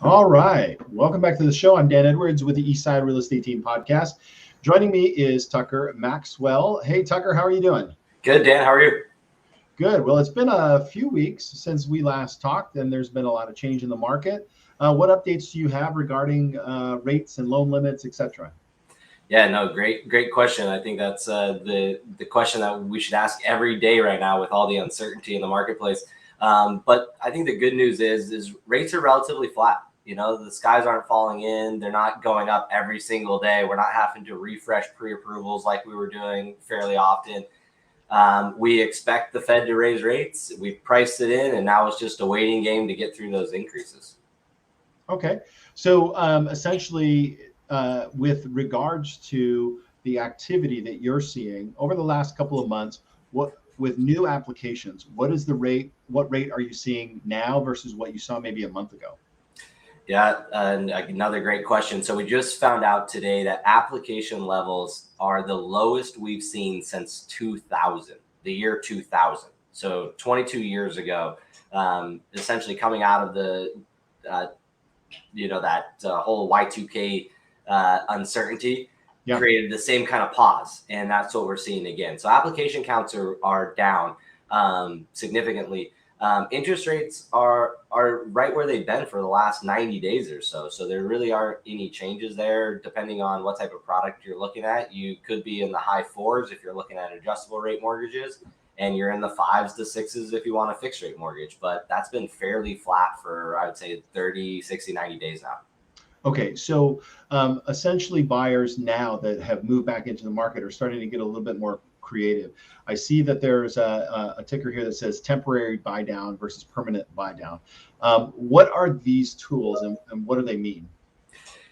All right. Welcome back to the show. I'm Dan Edwards with the Eastside Real Estate Team podcast. Joining me is Tucker Maxwell. Hey, Tucker, how are you doing? Good, Dan. How are you? Good. Well, it's been a few weeks since we last talked, and there's been a lot of change in the market. What updates do you have regarding rates and loan limits, etc.? Yeah, no, great question. I think that's the question that we should ask every day right now with all the uncertainty in the marketplace. But I think the good news is rates are relatively flat. You know, the skies aren't falling in. They're not going up every single day. We're not having to refresh pre-approvals like we were doing fairly often. We expect the Fed to raise rates. We've priced it in, and now it's just a waiting game to get through those increases. Okay. So essentially, with regards to the activity that you're seeing over the last couple of months, what with new applications, what is the rate? What rate are you seeing now versus what you saw maybe a month ago? Yeah, and another great question. So we just found out today that application levels are the lowest we've seen since 2000, the year 2000. So 22 years ago, essentially coming out of the, uh, that whole Y2K uncertainty Yeah. created the same kind of pause. And that's what we're seeing again. So application counts are down significantly. Interest rates are right where they've been for the last 90 days or so. So there really aren't any changes there. Depending on what type of product you're looking at, you could be in the high fours if you're looking at adjustable rate mortgages, and you're in the fives to sixes if you want a fixed rate mortgage. But that's been fairly flat for, I would say, 30, 60, 90 days now. Okay, so essentially buyers now that have moved back into the market are starting to get a little bit more creative. I see that there's a ticker here that says temporary buy down versus permanent buy down. What are these tools and what do they mean?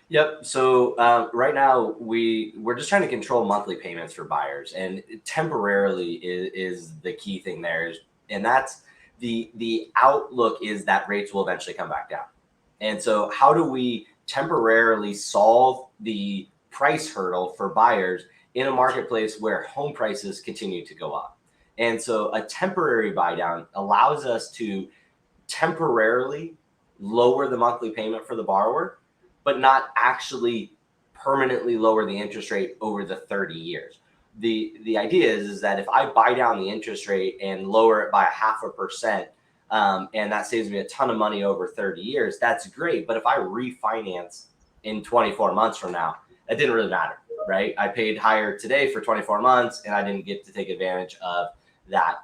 Yep. So right now we're just trying to control monthly payments for buyers, and temporarily is the key thing there. And that's the outlook is that rates will eventually come back down. And so how do we temporarily solve the price hurdle for buyers in a marketplace where home prices continue to go up? And so a temporary buy down allows us to temporarily lower the monthly payment for the borrower, but not actually permanently lower the interest rate over the 30 years. The idea is that if I buy down the interest rate and lower it by 0.5%, and that saves me a ton of money over 30 years, that's great. But if I refinance in 24 months from now, that didn't really matter, right? I paid higher today for 24 months, and I didn't get to take advantage of that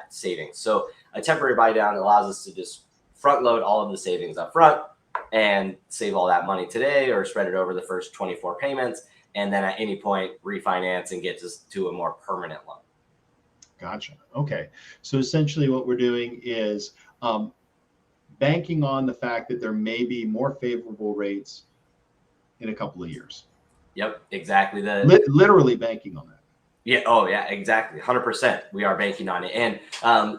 savings. So a temporary buy down allows us to just front load all of the savings up front and save all that money today, or spread it over the first 24 payments, and then at any point refinance and get to a more permanent loan. Gotcha. Okay. So essentially what we're doing is banking on the fact that there may be more favorable rates in a couple of years. Yep, exactly. Literally banking on that. Yeah. Oh, yeah. Exactly. 100%. We are banking on it, and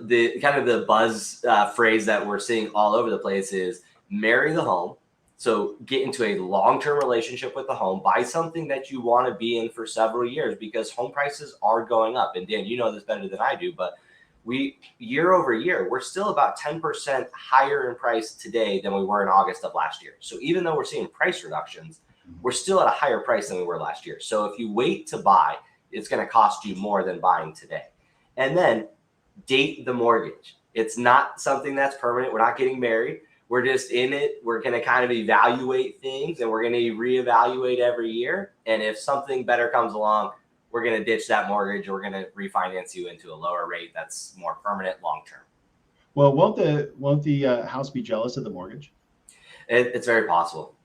the kind of the buzz phrase that we're seeing all over the place is marry the home. So get into a long-term relationship with the home. Buy something that you want to be in for several years, because home prices are going up. And Dan, you know this better than I do, but we year over year, we're still about 10% higher in price today than we were in August of last year. So even though we're seeing price reductions, we're still at a higher price than we were last year. So if you wait to buy, it's going to cost you more than buying today. And then date the mortgage. It's not something that's permanent. We're not getting married. We're just in it. We're going to kind of evaluate things, and we're going to reevaluate every year. And if something better comes along, we're going to ditch that mortgage. We're going to refinance you into a lower rate that's more permanent, long term. Well, won't the house be jealous of the mortgage? It's very possible.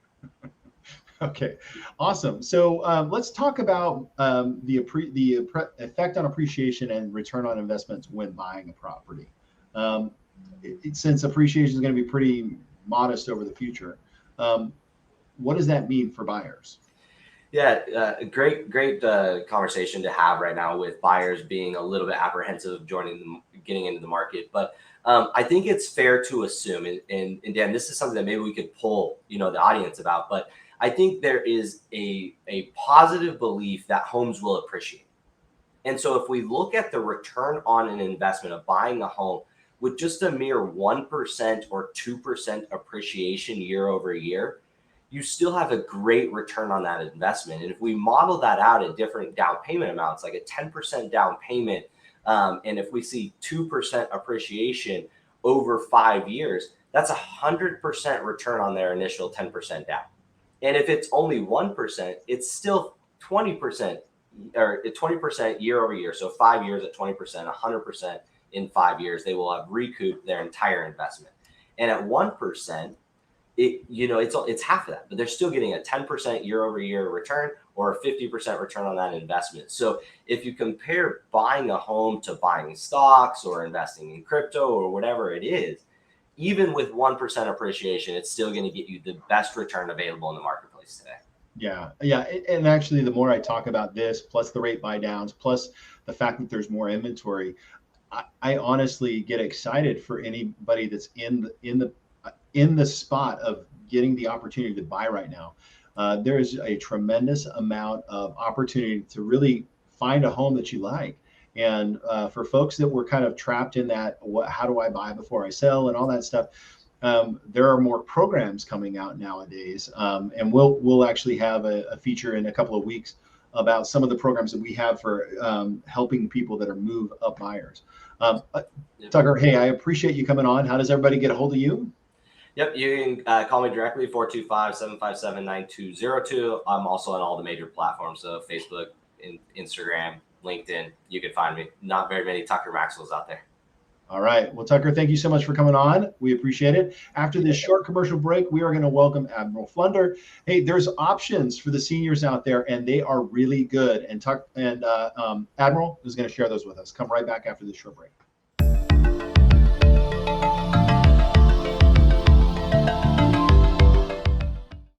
Okay, awesome. So let's talk about the effect on appreciation and return on investments when buying a property. Since appreciation is going to be pretty modest over the future, what does that mean for buyers? Yeah, great conversation to have right now with buyers being a little bit apprehensive of getting into the market. But I think it's fair to assume, and Dan, this is something that maybe we could poll, the audience about, but I think there is a positive belief that homes will appreciate. And so if we look at the return on an investment of buying a home, with just a mere 1% or 2% appreciation year over year, you still have a great return on that investment. And if we model that out at different down payment amounts, like a 10% down payment, and if we see 2% appreciation over 5 years, that's 100% return on their initial 10% down. And if it's only 1%, it's still 20% or 20% year over year. So 5 years at 20%, 100% in 5 years, they will have recouped their entire investment. And at 1%, it's half of that, but they're still getting a 10% year over year return or a 50% return on that investment. So if you compare buying a home to buying stocks or investing in crypto or whatever it is, even with 1% appreciation, it's still going to get you the best return available in the marketplace today. Yeah. And actually, the more I talk about this, plus the rate buy downs, plus the fact that there's more inventory, I honestly get excited for anybody that's in the spot of getting the opportunity to buy right now. There is a tremendous amount of opportunity to really find a home that you like. And for folks that were kind of trapped in that, how do I buy before I sell and all that stuff, there are more programs coming out nowadays. And we'll actually have a feature in a couple of weeks about some of the programs that we have for helping people that are move up buyers. Tucker, hey, I appreciate you coming on. How does everybody get a hold of you? Yep, you can call me directly, 425-757-9202. I'm also on all the major platforms, so Facebook, Instagram, LinkedIn. You can find me. Not very many Tucker Maxwells out there. All right. Well, Tucker, thank you so much for coming on. We appreciate it. After this short commercial break, we are going to welcome Admiral Flunder. Hey, there's options for the seniors out there, and they are really good. And Admiral is going to share those with us. Come right back after this short break.